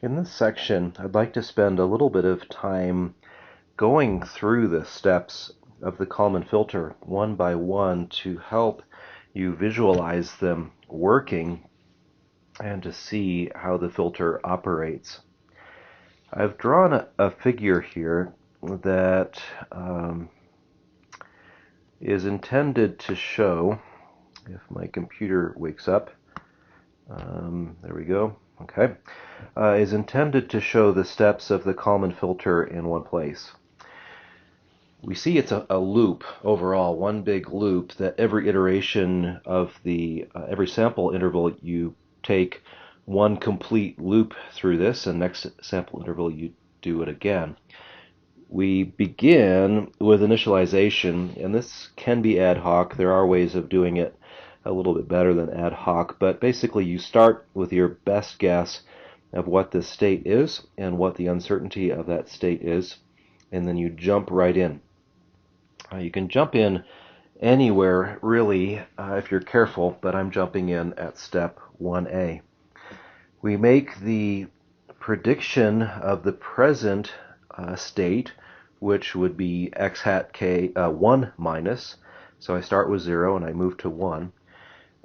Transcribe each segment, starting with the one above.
In this section, I'd like to spend a little bit of time going through the steps of the Kalman filter one by one to help you visualize them working and to see how the filter operates. I've drawn a figure here that is intended to show, if my computer wakes up, there we go, okay, is intended to show the steps of the Kalman filter in one place. We see it's a loop overall, one big loop, that every iteration of the every sample interval you take one complete loop through this, and next sample interval you do it again. We begin with initialization, and this can be ad hoc. There are ways of doing it a little bit better than ad hoc, but basically you start with your best guess of what the state is and what the uncertainty of that state is, and then you jump right in. You can jump in anywhere, really, if you're careful, but I'm jumping in at step 1A. We make the prediction of the present state, which would be x hat k 1 minus. So I start with 0 and I move to 1.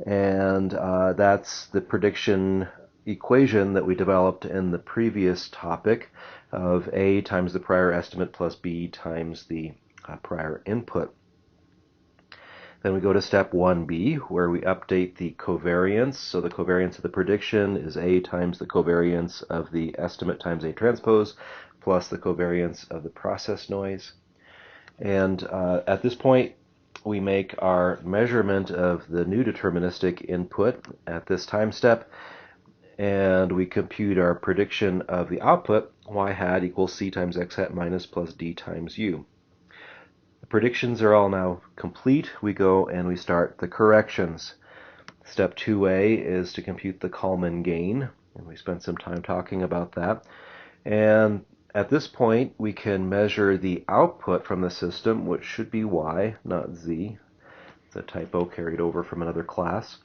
And that's the prediction equation that we developed in the previous topic of A times the prior estimate plus B times the prior input. Then we go to step 1b, where we update the covariance. So the covariance of the prediction is A times the covariance of the estimate times A transpose plus the covariance of the process noise. And at this point, we make our measurement of the new deterministic input at this time step, and we compute our prediction of the output, y hat equals c times x hat minus plus d times u. The predictions are all now complete. We go and we start the corrections. Step 2a is to compute the Kalman gain, and we spent some time talking about that. And at this point, we can measure the output from the system, which should be y, not z. It's a typo carried over from another class.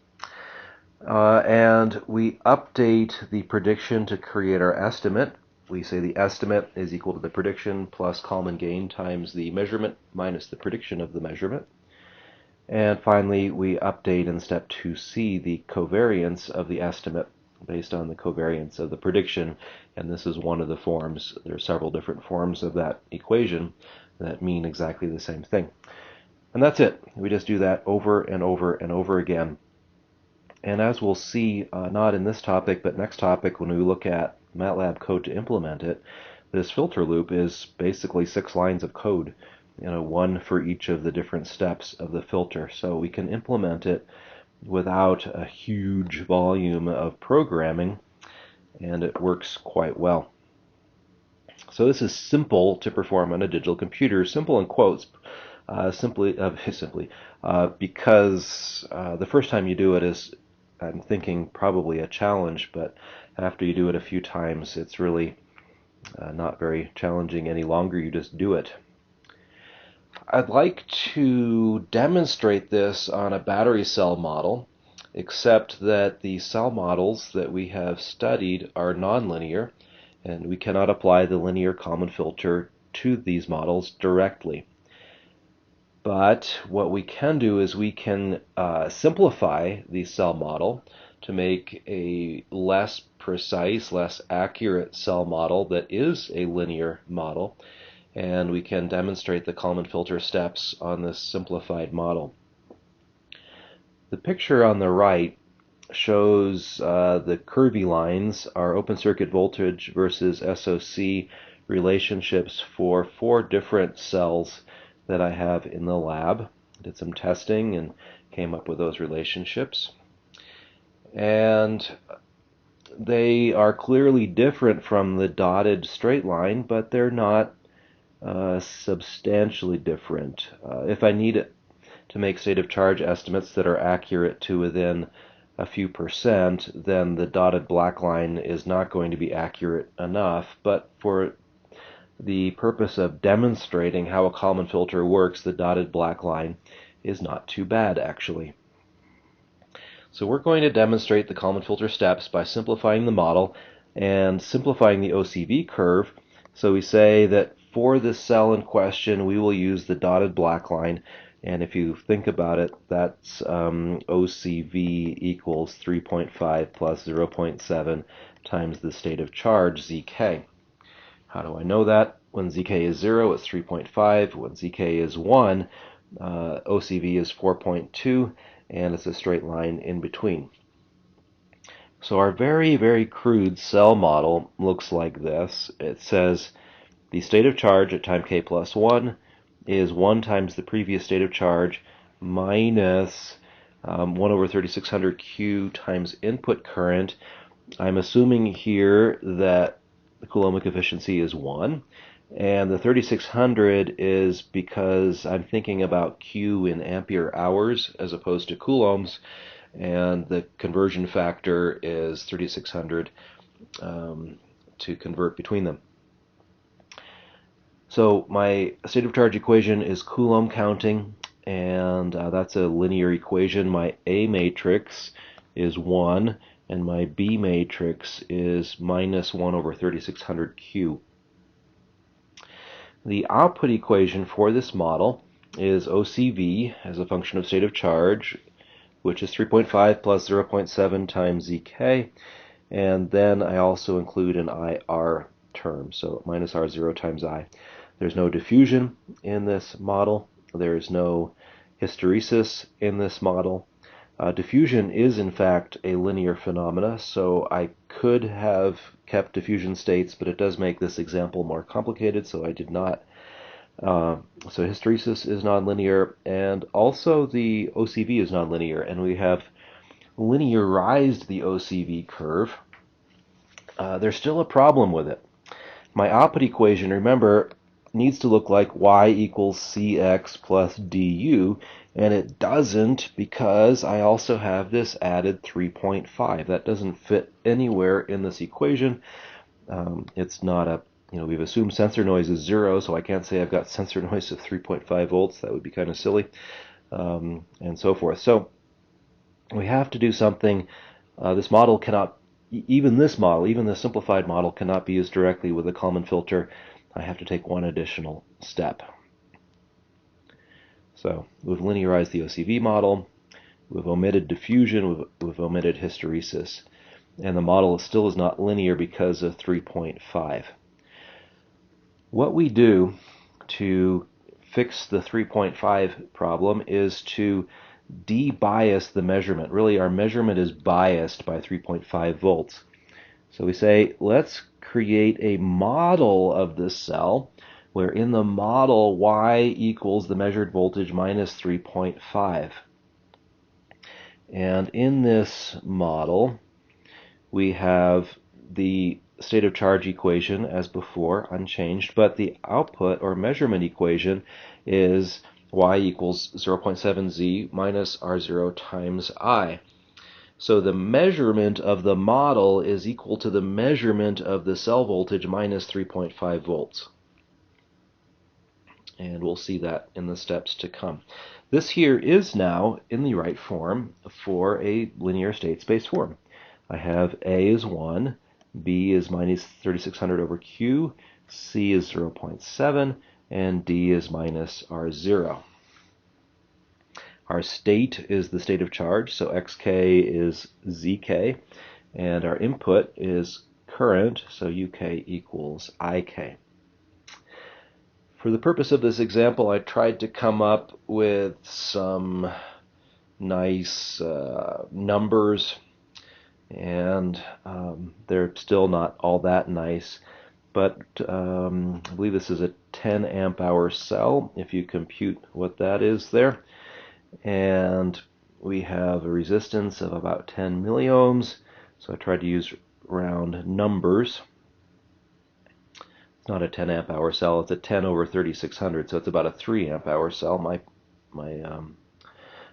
And we update the prediction to create our estimate. We say the estimate is equal to the prediction plus Kalman gain times the measurement minus the prediction of the measurement. And finally, we update in step 2c the covariance of the estimate based on the covariance of the prediction, and this is one of the forms. There are several different forms of that equation that mean exactly the same thing. And that's it. We just do that over and over and over again. And as we'll see, not in this topic, but next topic when we look at MATLAB code to implement it, this filter loop is basically 6 lines of code, one for each of the different steps of the filter. So we can implement it without a huge volume of programming, and it works quite well. So this is simple to perform on a digital computer, simple in quotes, simply because the first time you do it is, I'm thinking, probably a challenge, but after you do it a few times, it's really not very challenging any longer. You just do it. I'd like to demonstrate this on a battery cell model, except that the cell models that we have studied are nonlinear, and we cannot apply the linear Kalman filter to these models directly. But what we can do is we can simplify the cell model to make a less precise, less accurate cell model that is a linear model, and we can demonstrate the Kalman filter steps on this simplified model. The picture on the right shows the curvy lines are open circuit voltage versus SOC relationships for 4 different cells that I have in the lab. Did some testing and came up with those relationships. And they are clearly different from the dotted straight line, but they're not substantially different. If I need it to make state of charge estimates that are accurate to within a few percent, then the dotted black line is not going to be accurate enough. But for the purpose of demonstrating how a Kalman filter works, the dotted black line is not too bad, actually. So we're going to demonstrate the Kalman filter steps by simplifying the model. and simplifying the OCV curve. So we say that for this cell in question, we will use the dotted black line. And if you think about it, that's OCV equals 3.5 plus 0.7 times the state of charge, ZK. How do I know that? When ZK is 0, it's 3.5. When ZK is 1, OCV is 4.2, and it's a straight line in between. So our very, very crude cell model looks like this. It says the state of charge at time k plus 1 is 1 times the previous state of charge minus 1 over 3600 Q times input current. I'm assuming here that the Coulombic efficiency is 1. And the 3600 is because I'm thinking about Q in ampere hours as opposed to coulombs. And the conversion factor is 3600 to convert between them. So my state of charge equation is Coulomb counting, and that's a linear equation. My A matrix is 1, and my B matrix is minus 1 over 3600 Q. The output equation for this model is OCV as a function of state of charge, which is 3.5 plus 0.7 times ZK, and then I also include an IR term, so minus R0 times I. There's no diffusion in this model. There's no hysteresis in this model. Diffusion is in fact a linear phenomena, so I could have kept diffusion states, but it does make this example more complicated, so I did not. So hysteresis is nonlinear, and also the OCV is nonlinear, and we have linearized the OCV curve. There's still a problem with it. My output equation, remember, needs to look like y equals cx plus du, and it doesn't because I also have this added 3.5. That doesn't fit anywhere in this equation. It's not a we've assumed sensor noise is 0, so I can't say I've got sensor noise of 3.5 volts. That would be kind of silly, and so forth. So we have to do something. This model cannot, even this model, even the simplified model, cannot be used directly with a Kalman filter. I have to take one additional step. So we've linearized the OCV model. We've omitted diffusion. We've omitted hysteresis. And the model still is not linear because of 3.5. What we do to fix the 3.5 problem is to de-bias the measurement. Really, our measurement is biased by 3.5 volts. So we say, let's create a model of this cell where in the model y equals the measured voltage minus 3.5. And in this model, we have the state of charge equation as before, unchanged, but the output or measurement equation is y equals 0.7z minus R0 times I. So the measurement of the model is equal to the measurement of the cell voltage minus 3.5 volts. And we'll see that in the steps to come. This here is now in the right form for a linear state space form. I have A is 1, B is minus 3600 over Q, C is 0.7, and D is minus R0. Our state is the state of charge, so xk is zk, and our input is current, so uk equals ik. For the purpose of this example, I tried to come up with some nice numbers, and they're still not all that nice, but I believe this is a 10 amp hour cell if you compute what that is there, and we have a resistance of about 10 milliohms, so I tried to use round numbers. It's not a 10 amp hour cell, it's a 10 over 3600, so it's about a 3 amp hour cell. My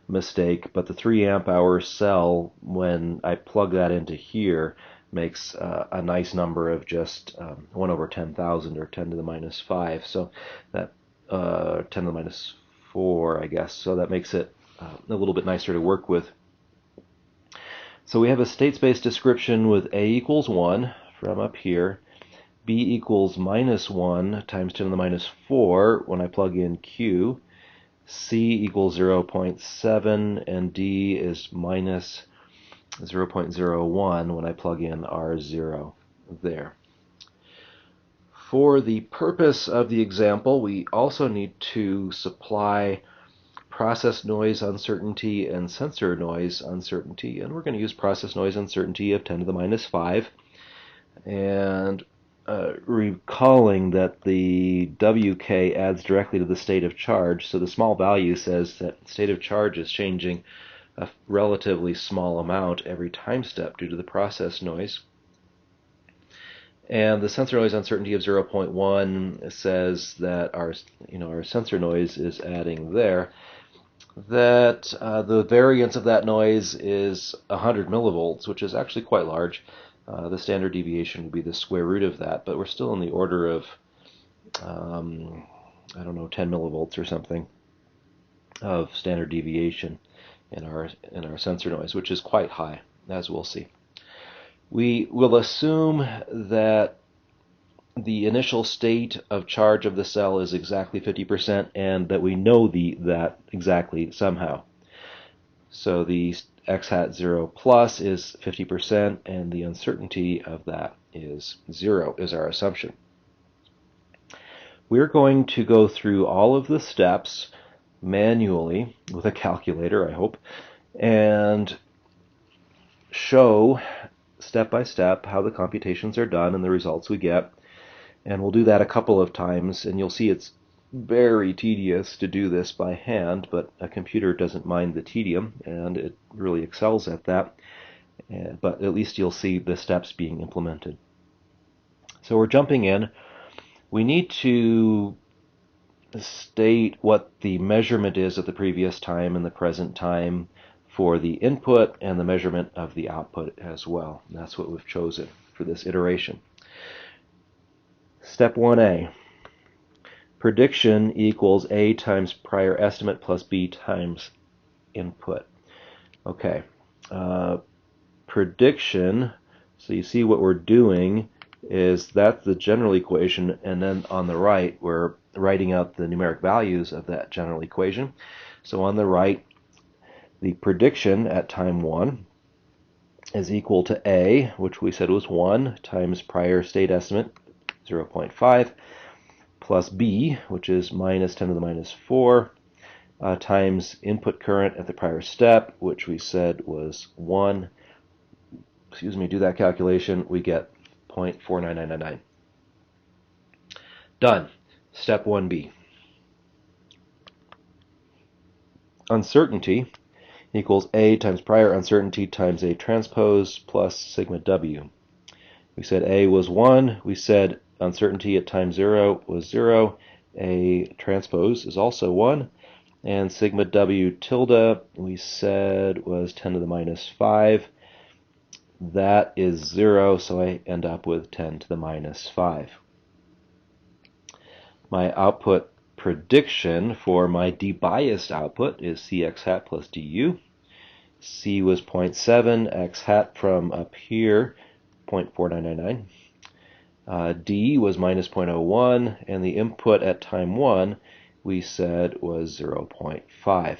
mistake, but the 3 amp hour cell, when I plug that into here, makes a nice number of just 1 over 10,000, or 10 to the minus 5, so that 10 to the minus 4, I guess, so that makes it a little bit nicer to work with. So we have a state space description with A equals 1 from up here. B equals -1 times 10 to the minus 4 when I plug in Q. C equals 0.7, and D is minus 0.01 when I plug in R0 there. For the purpose of the example, we also need to supply process noise uncertainty and sensor noise uncertainty, and we're going to use process noise uncertainty of 10 to the minus 5. And recalling that the WK adds directly to the state of charge, so the small value says that state of charge is changing a relatively small amount every time step due to the process noise. And the sensor noise uncertainty of 0.1 says that our sensor noise is adding there. That the variance of that noise is 100 millivolts, which is actually quite large. The standard deviation would be the square root of that, but we're still in the order of, I don't know, 10 millivolts or something of standard deviation in our sensor noise, which is quite high, as we'll see. We will assume that the initial state of charge of the cell is exactly 50%, and that we know that exactly somehow. So the x hat 0 plus is 50%, and the uncertainty of that is 0, is our assumption. We're going to go through all of the steps manually with a calculator, I hope, and show step by step how the computations are done and the results we get. And we'll do that a couple of times, and you'll see it's very tedious to do this by hand, but a computer doesn't mind the tedium, and it really excels at that. But at least you'll see the steps being implemented. So we're jumping in. We need to state what the measurement is at the previous time and the present time for the input, and the measurement of the output as well. And that's what we've chosen for this iteration. Step 1A. Prediction equals A times prior estimate plus B times input. Okay. Prediction, so you see what we're doing is that's the general equation, and then on the right we're writing out the numeric values of that general equation. So on the right, the prediction at time 1 is equal to A, which we said was 1, times prior state estimate, 0.5, plus B, which is minus 10 to the minus 4, times input current at the prior step, which we said was 1. Do that calculation, we get 0.49999. Done. Step 1B. Uncertainty equals A times prior uncertainty times A transpose plus sigma W. We said A was 1. We said uncertainty at time 0 was 0. A transpose is also 1. And sigma W tilde we said was 10 to the minus 5. That is 0, so I end up with 10 to the minus 5. My output prediction for my debiased output is Cx hat plus Du. C was 0.7, X hat from up here, 0.4999. D was minus 0.01, and the input at time 1 we said was 0.5.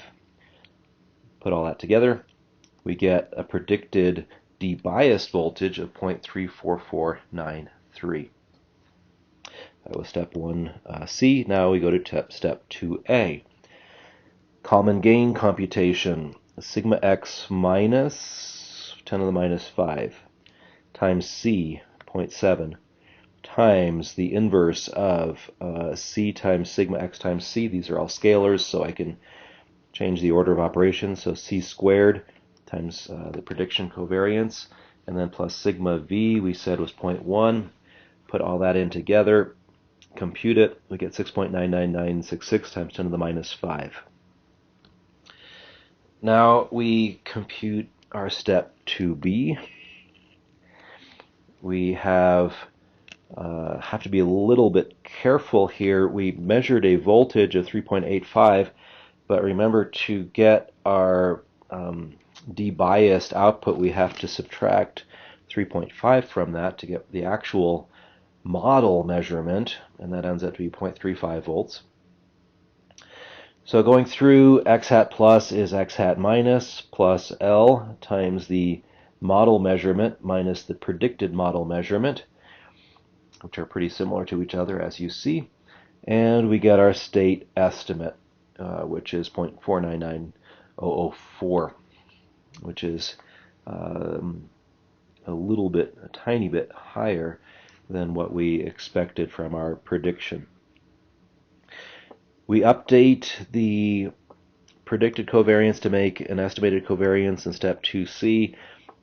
Put all that together, we get a predicted debiased voltage of 0.34493. That was step 1C. Now we go to step 2A. Common gain computation. Sigma x minus 10 to the minus 5 times C, 0.7, times the inverse of C times sigma x times C. These are all scalars, so I can change the order of operations. So C squared times the prediction covariance, and then plus sigma V we said was 0.1. Put all that in together, compute it, we get 6.99966 times 10 to the minus 5. Now we compute our step 2B. We have to be a little bit careful here. We measured a voltage of 3.85, but remember, to get our debiased output we have to subtract 3.5 from that to get the actual model measurement, and that ends up to be 0.35 volts. So going through, x hat plus is x hat minus plus L times the model measurement minus the predicted model measurement, which are pretty similar to each other as you see, and we get our state estimate, which is 0.499004, which is a tiny bit higher than what we expected from our prediction. We update the predicted covariance to make an estimated covariance in step 2C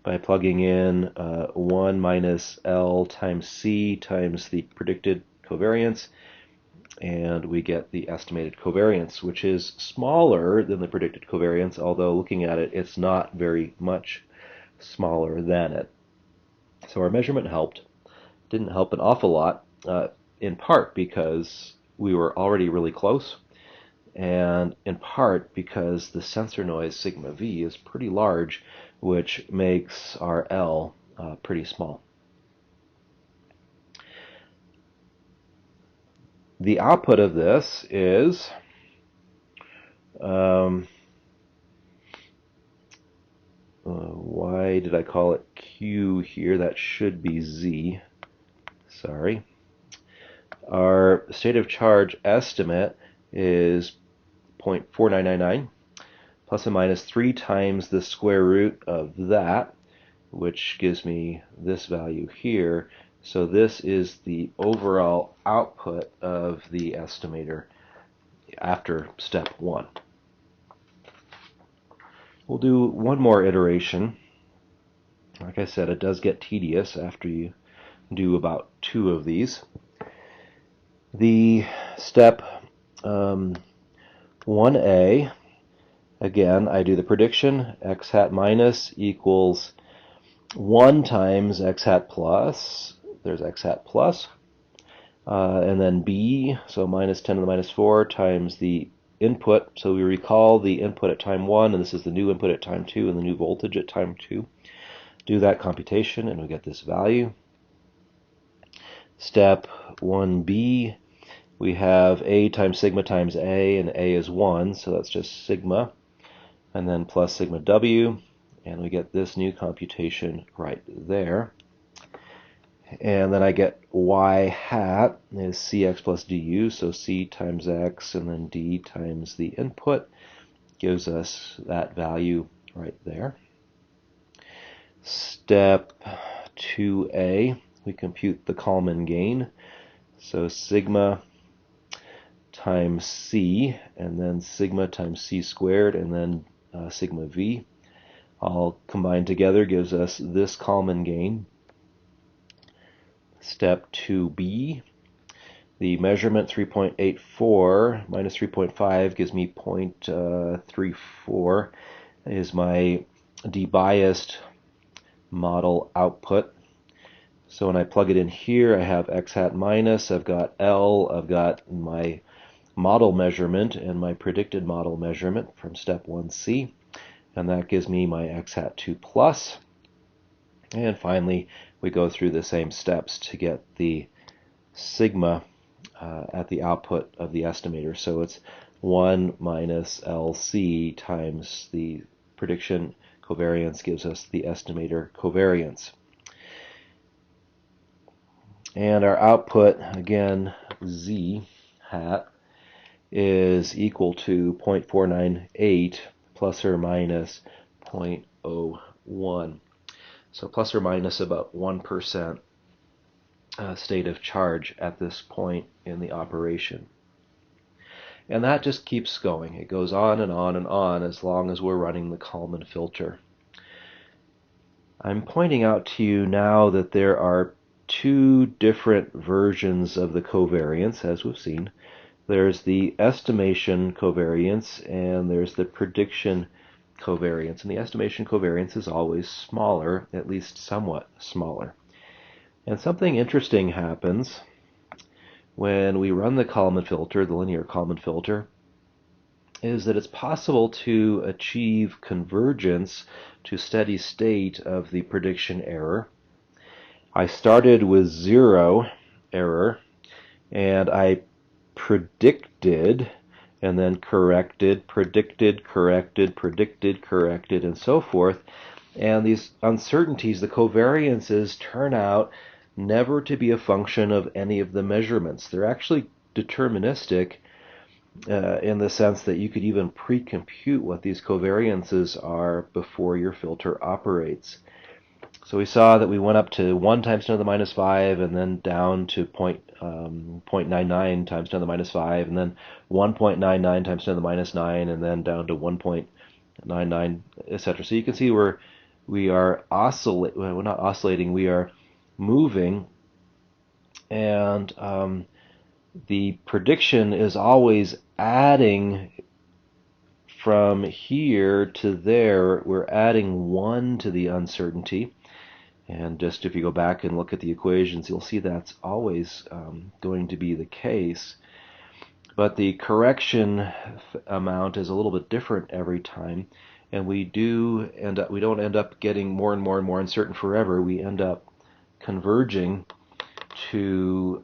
by plugging in 1 minus L times C times the predicted covariance, and we get the estimated covariance, which is smaller than the predicted covariance, although looking at it, it's not very much smaller than it. So our measurement helped. Didn't help an awful lot, in part because we were already really close, and in part because the sensor noise sigma v is pretty large, which makes our L pretty small. The output of this is why did I call it Q here? That should be Z. Sorry. Our state of charge estimate is 0.4999 plus and minus 3 times the square root of that, which gives me this value here. So this is the overall output of the estimator after step 1. We'll do one more iteration. Like I said, it does get tedious after you do about 2 of these. The step 1A, again, I do the prediction, x hat minus equals 1 times x hat plus, there's x hat plus, and then B, so minus 10 to the minus 4 times the input. So we recall the input at time 1, and this is the new input at time 2, and the new voltage at time 2. Do that computation, and we get this value. Step 1B, we have A times sigma times A, and A is 1, so that's just sigma, and then plus sigma W, and we get this new computation right there. And then I get y hat is cx plus du, so c times x and then d times the input gives us that value right there. Step 2a, we compute the Kalman gain, so sigma times c and then sigma times c squared and then sigma v all combined together gives us this Kalman gain. Step 2b, the measurement 3.84 minus 3.5 gives me 0.34 is my debiased model output. So when I plug it in here, I have x hat minus, I've got L, I've got my model measurement and my predicted model measurement from step 1C, and that gives me my x hat 2 plus. And finally, we go through the same steps to get the sigma at the output of the estimator. So it's 1 minus LC times the prediction covariance gives us the estimator covariance. And our output, again, Z hat, is equal to 0.498 plus or minus 0.01. So plus or minus about 1% state of charge at this point in the operation. And that just keeps going. It goes on and on and on as long as we're running the Kalman filter. I'm pointing out to you now that there are 2 different versions of the covariance, as we've seen. There's the estimation covariance and there's the prediction covariance, and the estimation covariance is always smaller, at least somewhat smaller. And something interesting happens when we run the Kalman filter, the linear Kalman filter, is that it's possible to achieve convergence to steady state of the prediction error I started with 0 error, and I predicted, and then corrected, predicted, corrected, predicted, corrected, and so forth. And these uncertainties, the covariances, turn out never to be a function of any of the measurements. They're actually deterministic in the sense that you could even pre-compute what these covariances are before your filter operates. So we saw that we went up to 1 times 10 to the minus 5, and then down to 0.99 times 10 to the minus 5, and then 1.99 times 10 to the minus 9, and then down to 1.99, etc. So you can see we are oscillating. Well, we're not oscillating. We are moving, and the prediction is always adding from here to there. We're adding 1 to the uncertainty. And just if you go back and look at the equations, you'll see that's always going to be the case. But the correction amount is a little bit different every time, and we don't end up getting more and more and more uncertain forever. We end up converging to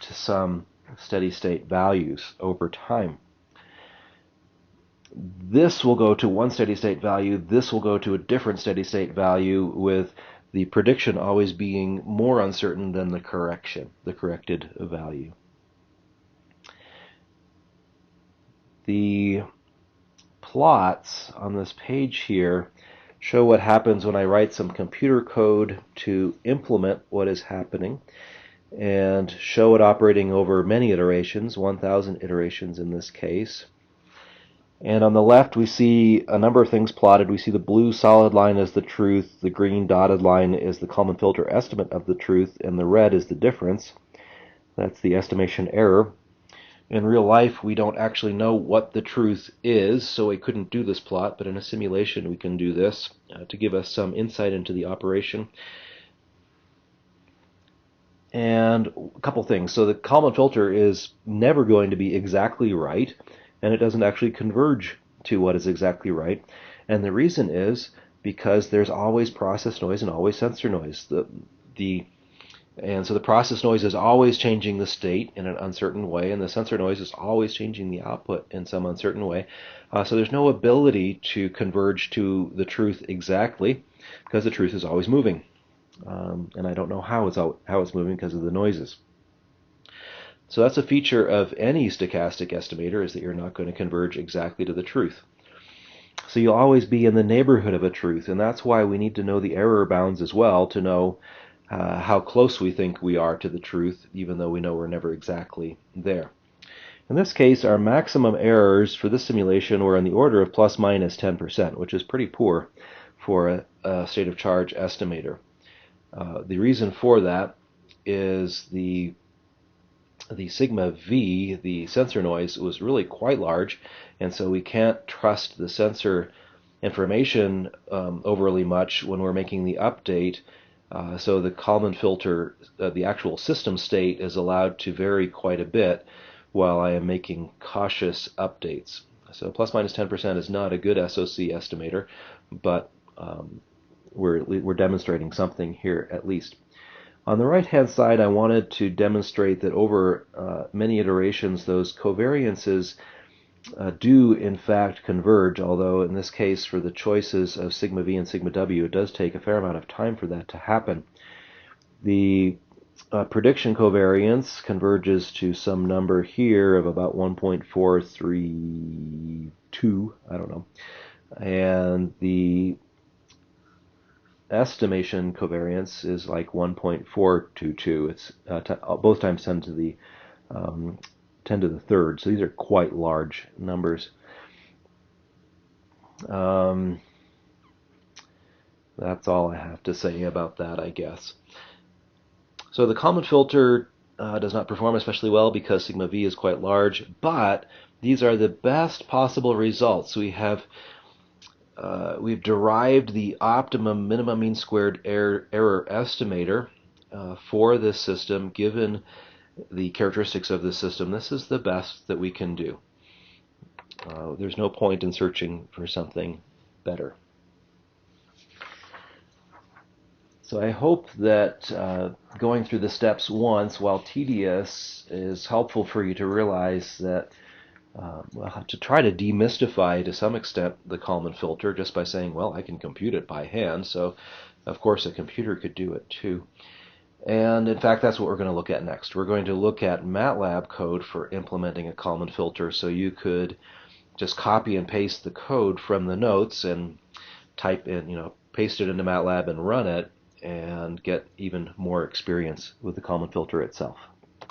some steady state values over time. This will go to one steady state value. This will go to a different steady state value, with the prediction always being more uncertain than the corrected value. The plots on this page here show what happens when I write some computer code to implement what is happening, and show it operating over many iterations, 1,000 iterations in this case. And on the left, we see a number of things plotted. We see the blue solid line is the truth, the green dotted line is the Kalman filter estimate of the truth, and the red is the difference. That's the estimation error. In real life, we don't actually know what the truth is, so we couldn't do this plot, but in a simulation we can do this to give us some insight into the operation. And a couple things. So the Kalman filter is never going to be exactly right, and it doesn't actually converge to what is exactly right. And the reason is because there's always process noise and always sensor noise. And so the process noise is always changing the state in an uncertain way, and the sensor noise is always changing the output in some uncertain way. So there's no ability to converge to the truth exactly, because the truth is always moving. And I don't know how it's moving because of the noises. So that's a feature of any stochastic estimator, is that you're not going to converge exactly to the truth. So you'll always be in the neighborhood of a truth, and that's why we need to know the error bounds as well, to know how close we think we are to the truth, even though we know we're never exactly there. In this case, our maximum errors for this simulation were in the order of plus minus 10%, which is pretty poor for a state of charge estimator. The reason for that is the sigma v, the sensor noise, was really quite large, and so we can't trust the sensor information overly much when we're making the update. So the Kalman filter, the actual system state, is allowed to vary quite a bit while I am making cautious updates. So plus minus 10% is not a good SOC estimator, but we're demonstrating something here at least. On the right-hand side, I wanted to demonstrate that over many iterations, those covariances do in fact converge, although in this case for the choices of sigma v and sigma w, it does take a fair amount of time for that to happen. The prediction covariance converges to some number here of about 1.432, I don't know, and the estimation covariance is like 1.422. It's both times 10 to the 10 to the third, so these are quite large numbers. That's all I have to say about that, I guess. So the Kalman filter does not perform especially well because sigma v is quite large, but these are the best possible results. We've derived the optimum minimum mean squared error estimator for this system given the characteristics of this system. This is the best that we can do. There's no point in searching for something better. So So I hope that going through the steps once, while tedious, is helpful for you to realize that to try to demystify to some extent the Kalman filter just by saying, well, I can compute it by hand, so of course a computer could do it too. And in fact, that's what we're going to look at next. We're going to look at MATLAB code for implementing a Kalman filter, so you could just copy and paste the code from the notes and type in, paste it into MATLAB and run it and get even more experience with the Kalman filter itself.